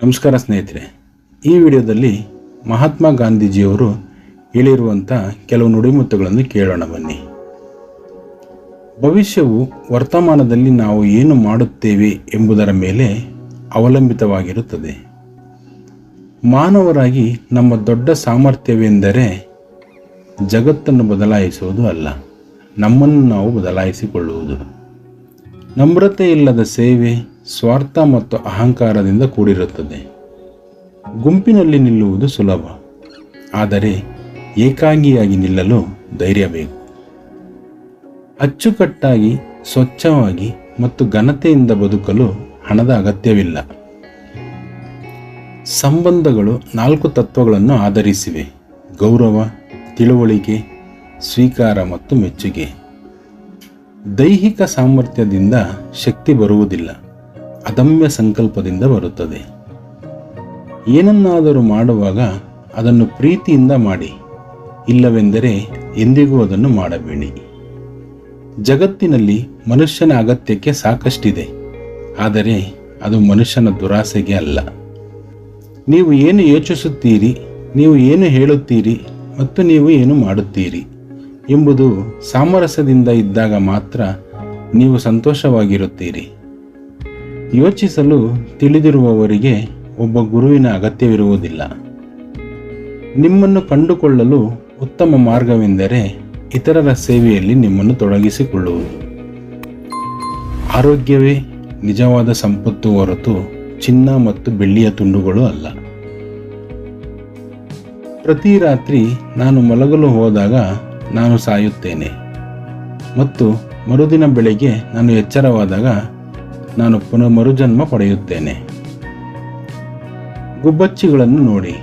ನಮಸ್ಕಾರ ಸ್ನೇಹಿತರೆ, ಈ ವಿಡಿಯೋದಲ್ಲಿ ಮಹಾತ್ಮ ಗಾಂಧೀಜಿಯವರು ಹೇಳಿರುವಂಥ ಕೆಲವು ನುಡಿಮುತ್ತುಗಳನ್ನು ಕೇಳೋಣ ಬನ್ನಿ. ಭವಿಷ್ಯವು ವರ್ತಮಾನದಲ್ಲಿ ನಾವು ಏನು ಮಾಡುತ್ತೇವೆ ಎಂಬುದರ ಮೇಲೆ ಅವಲಂಬಿತವಾಗಿರುತ್ತದೆ. ಮಾನವರಾಗಿ ನಮ್ಮ ದೊಡ್ಡ ಸಾಮರ್ಥ್ಯವೆಂದರೆ ಜಗತ್ತನ್ನು ಬದಲಾಯಿಸುವುದು ಅಲ್ಲ, ನಮ್ಮನ್ನು ನಾವು ಬದಲಾಯಿಸಿಕೊಳ್ಳುವುದು. ನಮ್ರತೆ ಇಲ್ಲದ ಸೇವೆ ಸ್ವಾರ್ಥ ಮತ್ತು ಅಹಂಕಾರದಿಂದ ಕೂಡಿರುತ್ತದೆ. ಗುಂಪಿನಲ್ಲಿ ನಿಲ್ಲುವುದು ಸುಲಭ, ಆದರೆ ಏಕಾಂಗಿಯಾಗಿ ನಿಲ್ಲಲು ಧೈರ್ಯ ಬೇಕು. ಅಚ್ಚುಕಟ್ಟಾಗಿ, ಸ್ವಚ್ಛವಾಗಿ ಮತ್ತು ಘನತೆಯಿಂದ ಬದುಕಲು ಹಣದ ಅಗತ್ಯವಿಲ್ಲ. ಸಂಬಂಧಗಳು 4 ತತ್ವಗಳನ್ನು ಆಧರಿಸಿವೆ: ಗೌರವ, ತಿಳುವಳಿಕೆ, ಸ್ವೀಕಾರ ಮತ್ತು ಮೆಚ್ಚುಗೆ. ದೈಹಿಕ ಸಾಮರ್ಥ್ಯದಿಂದ ಶಕ್ತಿ ಬರುವುದಿಲ್ಲ, ಅದಮ್ಯ ಸಂಕಲ್ಪದಿಂದ ಬರುತ್ತದೆ. ಏನನ್ನಾದರೂ ಮಾಡುವಾಗ ಅದನ್ನು ಪ್ರೀತಿಯಿಂದ ಮಾಡಿ, ಇಲ್ಲವೆಂದರೆ ಎಂದಿಗೂ ಅದನ್ನು ಮಾಡಬೇಡಿ. ಜಗತ್ತಿನಲ್ಲಿ ಮನುಷ್ಯನ ಅಗತ್ಯಕ್ಕೆ ಸಾಕಷ್ಟಿದೆ, ಆದರೆ ಅದು ಮನುಷ್ಯನ ದುರಾಸೆಗೆ ಅಲ್ಲ. ನೀವು ಏನು ಯೋಚಿಸುತ್ತೀರಿ, ನೀವು ಏನು ಹೇಳುತ್ತೀರಿ ಮತ್ತು ನೀವು ಏನು ಮಾಡುತ್ತೀರಿ ಎಂಬುದು ಸಾಮರಸ್ಯದಿಂದ ಇದ್ದಾಗ ಮಾತ್ರ ನೀವು ಸಂತೋಷವಾಗಿರುತ್ತೀರಿ. ಯೋಚಿಸಲು ತಿಳಿದಿರುವವರಿಗೆ ಒಬ್ಬ ಗುರುವಿನ ಅಗತ್ಯವಿರುವುದಿಲ್ಲ. ನಿಮ್ಮನ್ನು ಕಂಡುಕೊಳ್ಳಲು ಉತ್ತಮ ಮಾರ್ಗವೆಂದರೆ ಇತರರ ಸೇವೆಯಲ್ಲಿ ನಿಮ್ಮನ್ನು ತೊಡಗಿಸಿಕೊಳ್ಳುವುದು. ಆರೋಗ್ಯವೇ ನಿಜವಾದ ಸಂಪತ್ತು ಹೊರತು ಚಿನ್ನ ಮತ್ತು ಬೆಳ್ಳಿಯ ತುಂಡುಗಳು ಅಲ್ಲ. ಪ್ರತಿ ರಾತ್ರಿ ನಾನು ಮಲಗಲು ಹೋದಾಗ ನಾನು ಸಾಯುತ್ತೇನೆ ಮತ್ತು ಮರುದಿನ ಬೆಳಗ್ಗೆ ನಾನು ಎಚ್ಚರವಾದಾಗ ನಾನು ಮರುಜನ್ಮ ಪಡೆಯುತ್ತೇನೆ. ಗುಬ್ಬಚ್ಚಿಗಳನ್ನು ನೋಡಿ,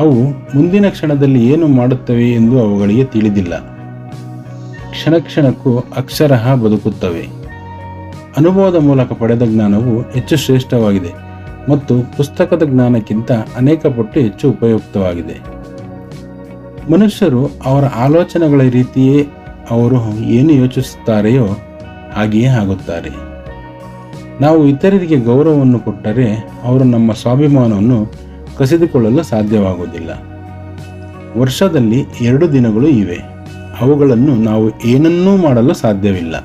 ಅವು ಮುಂದಿನ ಕ್ಷಣದಲ್ಲಿ ಏನು ಮಾಡುತ್ತವೆ ಎಂದು ಅವುಗಳಿಗೆ ತಿಳಿದಿಲ್ಲ. ಕ್ಷಣ ಕ್ಷಣಕ್ಕೂ ಅಕ್ಷರಶಃ ಬದುಕುತ್ತವೆ. ಅನುಭವದ ಮೂಲಕ ಪಡೆದ ಜ್ಞಾನವು ಹೆಚ್ಚು ಶ್ರೇಷ್ಠವಾಗಿದೆ ಮತ್ತು ಪುಸ್ತಕದ ಜ್ಞಾನಕ್ಕಿಂತ ಅನೇಕ ಪಟ್ಟು ಹೆಚ್ಚು ಉಪಯುಕ್ತವಾಗಿದೆ. ಮನುಷ್ಯರು ಅವರ ಆಲೋಚನೆಗಳ ರೀತಿಯೇ ಅವರು ಏನು ಯೋಚಿಸುತ್ತಾರೆಯೋ ಹಾಗೆಯೇ ಆಗುತ್ತಾರೆ. ನಾವು ಇತರರಿಗೆ ಗೌರವವನ್ನು ಕೊಟ್ಟರೆ ಅವರು ನಮ್ಮ ಸ್ವಾಭಿಮಾನವನ್ನು ಕಸಿದುಕೊಳ್ಳಲು ಸಾಧ್ಯವಾಗುವುದಿಲ್ಲ. ವರ್ಷದಲ್ಲಿ 2 ದಿನಗಳು ಇವೆ, ಅವುಗಳನ್ನು ನಾವು ಏನನ್ನೂ ಮಾಡಲು ಸಾಧ್ಯವಿಲ್ಲ: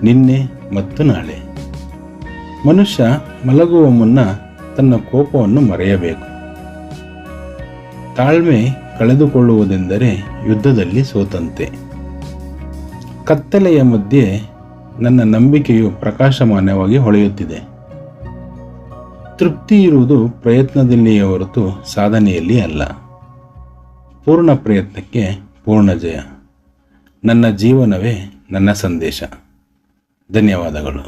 ನಿನ್ನೆ ಮತ್ತು ನಾಳೆ. ಮನುಷ್ಯ ಮಲಗುವ ಮುನ್ನ ತನ್ನ ಕೋಪವನ್ನು ಮರೆಯಬೇಕು. ತಾಳ್ಮೆ ಕಳೆದುಕೊಳ್ಳುವುದೆಂದರೆ ಯುದ್ಧದಲ್ಲಿ ಸೋತಂತೆ. ಕತ್ತಲೆಯ ಮಧ್ಯೆ ನನ್ನ ನಂಬಿಕೆಯು ಪ್ರಕಾಶಮಾನವಾಗಿ ಹೊಳೆಯುತ್ತಿದೆ. ತೃಪ್ತಿ ಇರುವುದು ಪ್ರಯತ್ನದಲ್ಲಿಯೇ ಹೊರತು ಸಾಧನೆಯಲ್ಲಿ ಅಲ್ಲ. ಪೂರ್ಣ ಪ್ರಯತ್ನಕ್ಕೆ ಪೂರ್ಣ ಜಯ. ನನ್ನ ಜೀವನವೇ ನನ್ನ ಸಂದೇಶ. ಧನ್ಯವಾದಗಳು.